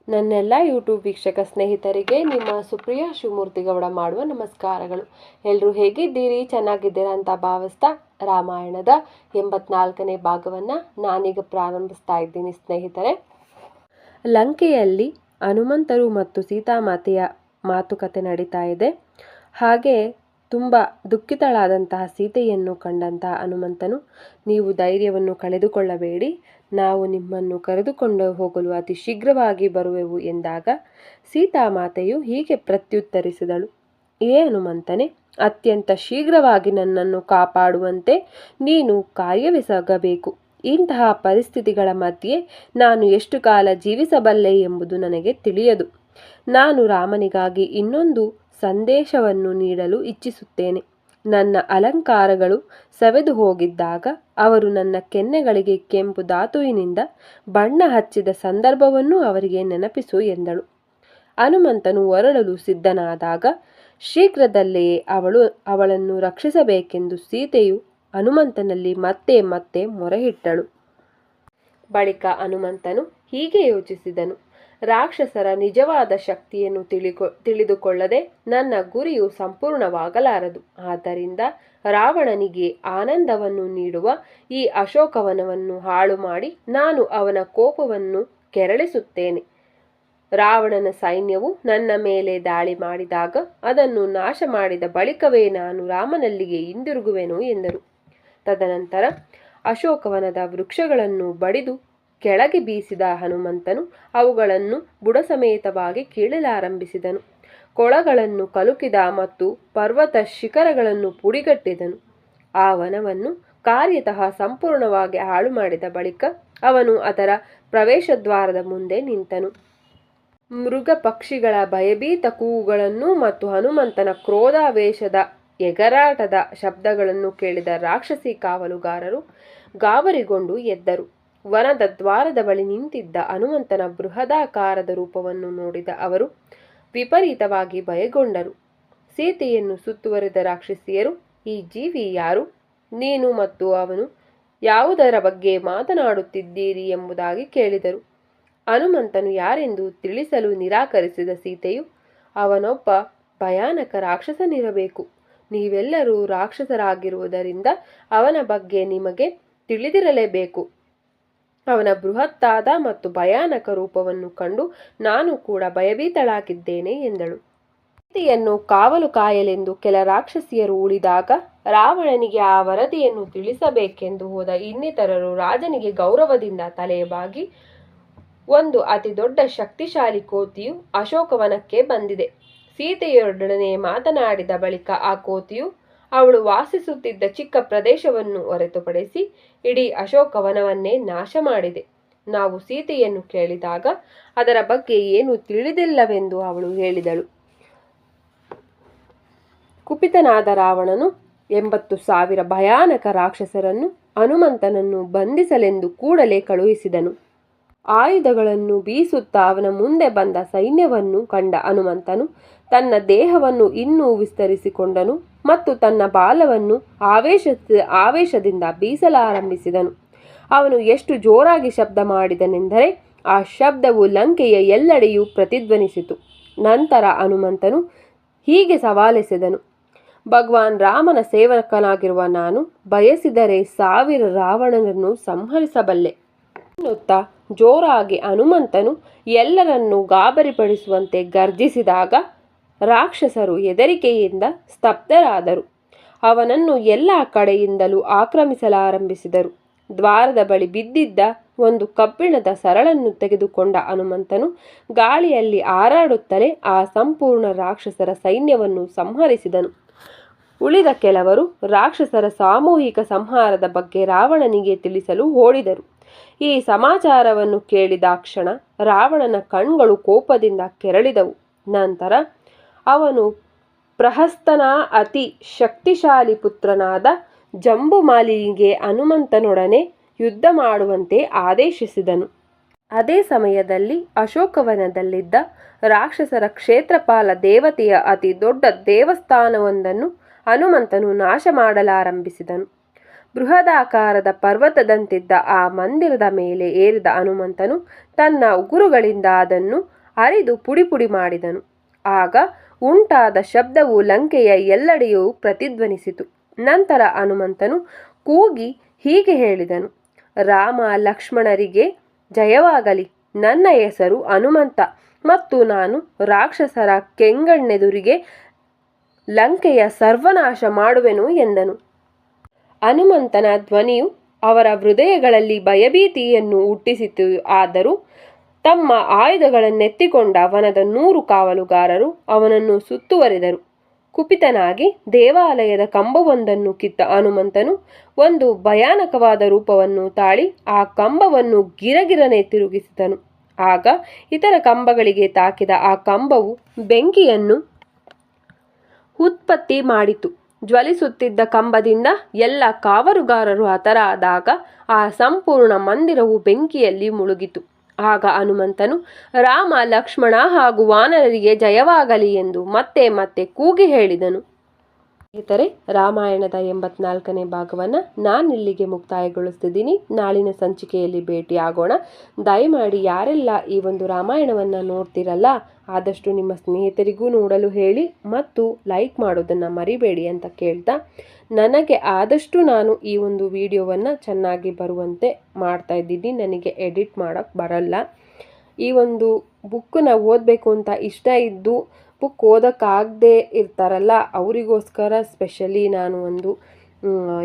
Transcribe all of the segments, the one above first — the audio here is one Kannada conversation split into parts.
ನನ್ನೆಲ್ಲ ಯೂಟ್ಯೂಬ್ ವೀಕ್ಷಕ ಸ್ನೇಹಿತರಿಗೆ ನಿಮ್ಮ ಸುಪ್ರಿಯಾ ಶಿವಮೂರ್ತಿಗೌಡ ಮಾಡುವ ನಮಸ್ಕಾರಗಳು. ಎಲ್ಲರೂ ಹೇಗಿದ್ದೀರಿ? ಚೆನ್ನಾಗಿದ್ದೀರಾ ಅಂತ ಭಾವಿಸ್ತಾ ರಾಮಾಯಣದ 84ನೇ ಭಾಗವನ್ನು ನಾನೀಗ ಪ್ರಾರಂಭಿಸ್ತಾ ಇದ್ದೀನಿ ಸ್ನೇಹಿತರೆ. ಲಂಕೆಯಲ್ಲಿ ಹನುಮಂತರು ಮತ್ತು ಸೀತಾಮಾತೆಯ ಮಾತುಕತೆ ನಡೀತಾ ಇದೆ. ಹಾಗೆ ತುಂಬ ದುಃಖಿತಳಾದಂತಹ ಸೀತೆಯನ್ನು ಕಂಡಂತಹ ಹನುಮಂತನು, ನೀವು ಧೈರ್ಯವನ್ನು ಕಳೆದುಕೊಳ್ಳಬೇಡಿ, ನಾವು ನಿಮ್ಮನ್ನು ಕರೆದುಕೊಂಡು ಹೋಗಲು ಅತಿ ಶೀಘ್ರವಾಗಿ ಬರುವೆವು ಎಂದಾಗ ಸೀತಾಮಾತೆಯು ಹೀಗೆ ಪ್ರತ್ಯುತ್ತರಿಸಿದಳು. ಏ ಹನುಮಂತನೇ, ಅತ್ಯಂತ ಶೀಘ್ರವಾಗಿ ನನ್ನನ್ನು ಕಾಪಾಡುವಂತೆ ನೀನು ಕಾರ್ಯವೆಸಗಬೇಕು. ಇಂತಹ ಪರಿಸ್ಥಿತಿಗಳ ಮಧ್ಯೆ ನಾನು ಎಷ್ಟು ಕಾಲ ಜೀವಿಸಬಲ್ಲೆ ಎಂಬುದು ನನಗೆ ತಿಳಿಯದು. ನಾನು ರಾಮನಿಗಾಗಿ ಇನ್ನೊಂದು ಸಂದೇಶವನ್ನು ನೀಡಲು ಇಚ್ಛಿಸುತ್ತೇನೆ. ನನ್ನ ಅಲಂಕಾರಗಳು ಸವೆದು ಹೋಗಿದ್ದಾಗ ಅವರು ನನ್ನ ಕೆನ್ನೆಗಳಿಗೆ ಕೆಂಪು ಧಾತುವಿನಿಂದ ಬಣ್ಣ ಹಚ್ಚಿದ ಸಂದರ್ಭವನ್ನು ಅವರಿಗೆ ನೆನಪಿಸು ಎಂದಳು. ಹನುಮಂತನು ಹೊರಡಲು ಸಿದ್ಧನಾದಾಗ ಶೀಘ್ರದಲ್ಲೇ ಅವಳನ್ನು ರಕ್ಷಿಸಬೇಕೆಂದು ಸೀತೆಯು ಹನುಮಂತನಲ್ಲಿ ಮತ್ತೆ ಮತ್ತೆ ಮೊರೆಯಿಟ್ಟಳು. ಬಳಿಕ ಹನುಮಂತನು ಹೀಗೆ ಯೋಚಿಸಿದನು, ರಾಕ್ಷಸರ ನಿಜವಾದ ಶಕ್ತಿಯನ್ನು ತಿಳಿದುಕೊಳ್ಳದೆ ನನ್ನ ಗುರಿಯು ಸಂಪೂರ್ಣವಾಗಲಾರದು. ಆದ್ದರಿಂದ ರಾವಣನಿಗೆ ಆನಂದವನ್ನು ನೀಡುವ ಈ ಅಶೋಕವನವನ್ನು ಹಾಳು ಮಾಡಿ ನಾನು ಅವನ ಕೋಪವನ್ನು ಕೆರಳಿಸುತ್ತೇನೆ. ರಾವಣನ ಸೈನ್ಯವು ನನ್ನ ಮೇಲೆ ದಾಳಿ ಮಾಡಿದಾಗ ಅದನ್ನು ನಾಶ ಮಾಡಿದ ಬಳಿಕವೇ ನಾನು ರಾಮನಲ್ಲಿಗೆ ಹಿಂದಿರುಗುವೆನು ಎಂದರು. ತದನಂತರ ಅಶೋಕವನದ ವೃಕ್ಷಗಳನ್ನು ಬಡಿದು ಕೆಳಗೆ ಬೀಸಿದ ಹನುಮಂತನು ಅವುಗಳನ್ನು ಬುಡಸಮೇತವಾಗಿ ಕೀಳಲಾರಂಭಿಸಿದನು. ಕೊಳಗಳನ್ನು ಕಲುಕಿದ ಮತ್ತು ಪರ್ವತ ಶಿಖರಗಳನ್ನು ಪುಡಿಗಟ್ಟಿದನು. ಆ ವನವನ್ನು ಕಾರ್ಯತಃ ಸಂಪೂರ್ಣವಾಗಿ ಹಾಳು ಮಾಡಿದ ಬಳಿಕ ಅವನು ಅದರ ಪ್ರವೇಶದ್ವಾರದ ಮುಂದೆ ನಿಂತನು. ಮೃಗ ಪಕ್ಷಿಗಳ ಭಯಭೀತ ಕೂಗುಗಳನ್ನು ಮತ್ತು ಹನುಮಂತನ ಕ್ರೋಧಾವೇಶದ ಎಗರಾಟದ ಶಬ್ದಗಳನ್ನು ಕೇಳಿದ ರಾಕ್ಷಸಿ ಕಾವಲುಗಾರರು ಗಾಬರಿಗೊಂಡು ಎದ್ದರು. ವನದ ದ್ವಾರದ ಬಳಿ ನಿಂತಿದ್ದ ಹನುಮಂತನ ಬೃಹದಾಕಾರದ ರೂಪವನ್ನು ನೋಡಿದ ಅವರು ವಿಪರೀತವಾಗಿ ಭಯಗೊಂಡರು. ಸೀತೆಯನ್ನು ಸುತ್ತುವರಿದ ರಾಕ್ಷಸಿಯರು, ಈ ಜೀವಿ ಯಾರು? ನೀನು ಮತ್ತು ಅವನು ಯಾವುದರ ಬಗ್ಗೆ ಮಾತನಾಡುತ್ತಿದ್ದೀರಿ ಎಂಬುದಾಗಿ ಕೇಳಿದರು. ಹನುಮಂತನು ಯಾರೆಂದು ತಿಳಿಸಲು ನಿರಾಕರಿಸಿದ ಸೀತೆಯು, ಅವನೊಬ್ಬ ಭಯಾನಕ ರಾಕ್ಷಸನಿರಬೇಕು. ನೀವೆಲ್ಲರೂ ರಾಕ್ಷಸರಾಗಿರುವುದರಿಂದ ಅವನ ಬಗ್ಗೆ ನಿಮಗೆ ತಿಳಿದಿರಲೇಬೇಕು. ಅವನ ಬೃಹತ್ತಾದ ಮತ್ತು ಭಯಾನಕ ರೂಪವನ್ನು ಕಂಡು ನಾನು ಕೂಡ ಭಯಭೀತಳಾಗಿದ್ದೇನೆ ಎಂದಳು. ಸೀತೆಯನ್ನು ಕಾವಲು ಕಾಯಲೆಂದು ಕೆಲ ರಾಕ್ಷಸಿಯರು ಉಳಿದಾಗ ರಾವಣನಿಗೆ ಆ ವರದಿಯನ್ನು ತಿಳಿಸಬೇಕೆಂದು ಹೋದ ಇನ್ನಿತರರು ರಾಜನಿಗೆ ಗೌರವದಿಂದ ತಲೆಬಾಗಿ, ಒಂದು ಅತಿ ದೊಡ್ಡ ಶಕ್ತಿಶಾಲಿ ಕೋತಿಯು ಅಶೋಕವನಕ್ಕೆ ಬಂದಿದೆ. ಸೀತೆಯೊಡನೆ ಮಾತನಾಡಿದ ಬಳಿಕ ಆ ಕೋತಿಯು ಅವಳು ವಾಸಿಸುತ್ತಿದ್ದ ಚಿಕ್ಕ ಪ್ರದೇಶವನ್ನು ಹೊರತುಪಡಿಸಿ ಇಡೀ ಅಶೋಕವನವನ್ನೇ ನಾಶ ಮಾಡಿದೆ. ನಾವು ಸೀತೆಯನ್ನು ಕೇಳಿದಾಗ ಅದರ ಬಗ್ಗೆ ಏನೂ ತಿಳಿದಿಲ್ಲವೆಂದು ಅವಳು ಹೇಳಿದಳು. ಕುಪಿತನಾದ ರಾವಣನು 80,000 ಭಯಾನಕ ರಾಕ್ಷಸರನ್ನು ಹನುಮಂತನನ್ನು ಬಂಧಿಸಲೆಂದು ಕೂಡಲೇ ಕಳುಹಿಸಿದನು. ಆಯುಧಗಳನ್ನು ಬೀಸುತ್ತಾ ಅವನ ಮುಂದೆ ಬಂದ ಸೈನ್ಯವನ್ನು ಕಂಡ ಹನುಮಂತನು ತನ್ನ ದೇಹವನ್ನು ಇನ್ನೂ ವಿಸ್ತರಿಸಿಕೊಂಡನು ಮತ್ತು ತನ್ನ ಬಾಲವನ್ನು ಆವೇಶದಿಂದ ಬೀಸಲಾರಂಭಿಸಿದನು. ಅವನು ಎಷ್ಟು ಜೋರಾಗಿ ಶಬ್ದ ಮಾಡಿದನೆಂದರೆ ಆ ಶಬ್ದವು ಲಂಕೆಯ ಎಲ್ಲೆಡೆಯೂ ಪ್ರತಿಧ್ವನಿಸಿತು. ನಂತರ ಹನುಮಂತನು ಹೀಗೆ ಸವಾಲೆಸೆದನು, ಭಗವಾನ್ ರಾಮನ ಸೇವಕನಾಗಿರುವ ನಾನು ಬಯಸಿದರೆ 1000 ರಾವಣನನ್ನು ಸಂಹರಿಸಬಲ್ಲೆ ಎನ್ನುತ್ತಾ ಜೋರಾಗಿ ಹನುಮಂತನು ಎಲ್ಲರನ್ನೂ ಗಾಬರಿಪಡಿಸುವಂತೆ ಗರ್ಜಿಸಿದಾಗ ರಾಕ್ಷಸರು ಹೆದರಿಕೆಯಿಂದ ಸ್ತಬ್ಧರಾದರು. ಅವನನ್ನು ಎಲ್ಲ ಕಡೆಯಿಂದಲೂ ಆಕ್ರಮಿಸಲಾರಂಭಿಸಿದರು. ದ್ವಾರದ ಬಳಿ ಬಿದ್ದಿದ್ದ ಒಂದು ಕಬ್ಬಿಣದ ಸರಳನ್ನು ತೆಗೆದುಕೊಂಡ ಹನುಮಂತನು ಗಾಳಿಯಲ್ಲಿ ಹಾರಾಡುತ್ತಲೇ ಆ ಸಂಪೂರ್ಣ ರಾಕ್ಷಸರ ಸೈನ್ಯವನ್ನು ಸಂಹರಿಸಿದನು. ಉಳಿದ ಕೆಲವರು ರಾಕ್ಷಸರ ಸಾಮೂಹಿಕ ಸಂಹಾರದ ಬಗ್ಗೆ ರಾವಣನಿಗೆ ತಿಳಿಸಲು ಓಡಿದರು. ಈ ಸಮಾಚಾರವನ್ನು ಕೇಳಿದಾಕ್ಷಣ ರಾವಣನ ಕಣ್ಗಳು ಕೋಪದಿಂದ ಕೆರಳಿದವು. ನಂತರ ಅವನು ಪ್ರಹಸ್ತನ ಅತಿ ಶಕ್ತಿಶಾಲಿ ಪುತ್ರನಾದ ಜಂಬುಮಾಲಿನಿಗೆ ಹನುಮಂತನೊಡನೆ ಯುದ್ಧ ಮಾಡುವಂತೆ ಆದೇಶಿಸಿದನು. ಅದೇ ಸಮಯದಲ್ಲಿ ಅಶೋಕವನದಲ್ಲಿದ್ದ ರಾಕ್ಷಸರ ಕ್ಷೇತ್ರಪಾಲ ದೇವತೆಯ ಅತಿ ದೊಡ್ಡ ದೇವಸ್ಥಾನವೊಂದನ್ನು ಹನುಮಂತನು ನಾಶ ಮಾಡಲಾರಂಭಿಸಿದನು. ಬೃಹದಾಕಾರದ ಪರ್ವತದಂತಿದ್ದ ಆ ಮಂದಿರದ ಮೇಲೆ ಏರಿದ ಹನುಮಂತನು ತನ್ನ ಉಗುರುಗಳಿಂದ ಅದನ್ನು ಅರಿದು ಪುಡಿ ಪುಡಿ ಮಾಡಿದನು. ಆಗ ಉಂಟಾದ ಶಬ್ದವು ಲಂಕೆಯ ಎಲ್ಲೆಡೆಯೂ ಪ್ರತಿಧ್ವನಿಸಿತು. ನಂತರ ಹನುಮಂತನು ಕೂಗಿ ಹೀಗೆ ಹೇಳಿದನು: ರಾಮ ಲಕ್ಷ್ಮಣರಿಗೆ ಜಯವಾಗಲಿ. ನನ್ನ ಹೆಸರು ಹನುಮಂತ ಮತ್ತು ನಾನು ರಾಕ್ಷಸರ ಕೆಂಗಣ್ಣೆದುರಿಗೆ ಲಂಕೆಯ ಸರ್ವನಾಶ ಮಾಡುವೆನು ಎಂದನು. ಹನುಮಂತನ ಧ್ವನಿಯು ಅವರ ಹೃದಯಗಳಲ್ಲಿ ಭಯಭೀತಿಯನ್ನು ಹುಟ್ಟಿಸಿತು. ಆದರೂ ತಮ್ಮ ಆಯುಧಗಳನ್ನೆತ್ತಿಕೊಂಡ ವನದ 100 ಕಾವಲುಗಾರರು ಅವನನ್ನು ಸುತ್ತುವರಿದರು. ಕುಪಿತನಾಗಿ ದೇವಾಲಯದ ಕಂಬವೊಂದನ್ನು ಕಿತ್ತ ಹನುಮಂತನು ಒಂದು ಭಯಾನಕವಾದ ರೂಪವನ್ನು ತಾಳಿ ಆ ಕಂಬವನ್ನು ಗಿರಗಿರನೆ ತಿರುಗಿಸಿದನು. ಆಗ ಇತರ ಕಂಬಗಳಿಗೆ ತಾಕಿದ ಆ ಕಂಬವು ಬೆಂಕಿಯನ್ನು ಉತ್ಪತ್ತಿ ಮಾಡಿತು. ಜ್ವಲಿಸುತ್ತಿದ್ದ ಕಂಬದಿಂದ ಎಲ್ಲ ಕಾವಲುಗಾರರು ಹತರಾದಾಗ ಆ ಸಂಪೂರ್ಣ ಮಂದಿರವು ಬೆಂಕಿಯಲ್ಲಿ ಮುಳುಗಿತು. ಆಗ ಹನುಮಂತನು ರಾಮ ಲಕ್ಷ್ಮಣ ಹಾಗೂ ವಾನರರಿಗೆ ಜಯವಾಗಲಿ ಎಂದು ಮತ್ತೆ ಮತ್ತೆ ಕೂಗಿ ಹೇಳಿದನು. ಸ್ನೇಹಿತರೆ, ರಾಮಾಯಣದ 84ನೇ ಭಾಗವನ್ನು ನಾನಿಲ್ಲಿಗೆ ಮುಕ್ತಾಯಗೊಳಿಸ್ತಿದ್ದೀನಿ. ನಾಳಿನ ಸಂಚಿಕೆಯಲ್ಲಿ ಭೇಟಿಯಾಗೋಣ. ದಯಮಾಡಿ ಯಾರೆಲ್ಲ ಈ ಒಂದು ರಾಮಾಯಣವನ್ನು ನೋಡ್ತಿರಲ್ಲ, ಆದಷ್ಟು ನಿಮ್ಮ ಸ್ನೇಹಿತರಿಗೂ ನೋಡಲು ಹೇಳಿ ಮತ್ತು ಲೈಕ್ ಮಾಡೋದನ್ನು ಮರಿಬೇಡಿ ಅಂತ ಕೇಳ್ತಾ, ನನಗೆ ಆದಷ್ಟು ನಾನು ಈ ಒಂದು ವಿಡಿಯೋವನ್ನು ಚೆನ್ನಾಗಿ ಬರುವಂತೆ ಮಾಡ್ತಾ ಇದ್ದೀನಿ. ನನಗೆ ಎಡಿಟ್ ಮಾಡೋಕ್ಕೆ ಬರಲ್ಲ. ಈ ಒಂದು ಬುಕ್ಕನ್ನ ಓದಬೇಕು ಅಂತ ಇಷ್ಟ ಇದ್ದು ಬುಕ್ ಓದೋಕ್ಕಾಗದೇ ಇರ್ತಾರಲ್ಲ, ಅವರಿಗೋಸ್ಕರ ಸ್ಪೆಷಲಿ ನಾನು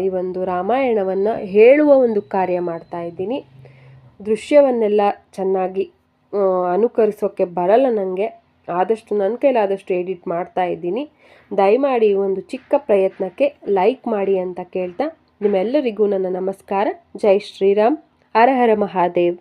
ಈ ಒಂದು ರಾಮಾಯಣವನ್ನು ಹೇಳುವ ಒಂದು ಕಾರ್ಯ ಮಾಡ್ತಾ ಇದ್ದೀನಿ. ದೃಶ್ಯವನ್ನೆಲ್ಲ ಚೆನ್ನಾಗಿ ಅನುಕರಿಸೋಕ್ಕೆ ಬರಲ್ಲ ನನಗೆ. ಆದಷ್ಟು ನನ್ನ ಕೈಲಾದಷ್ಟು ಎಡಿಟ್ ಮಾಡ್ತಾ ಇದ್ದೀನಿ. ದಯಮಾಡಿ ಈ ಒಂದು ಚಿಕ್ಕ ಪ್ರಯತ್ನಕ್ಕೆ ಲೈಕ್ ಮಾಡಿ ಅಂತ ಕೇಳ್ತಾ, ನಿಮ್ಮೆಲ್ಲರಿಗೂ ನನ್ನ ನಮಸ್ಕಾರ. ಜೈ ಶ್ರೀರಾಮ್. ಹರ ಹರ ಮಹಾದೇವ್.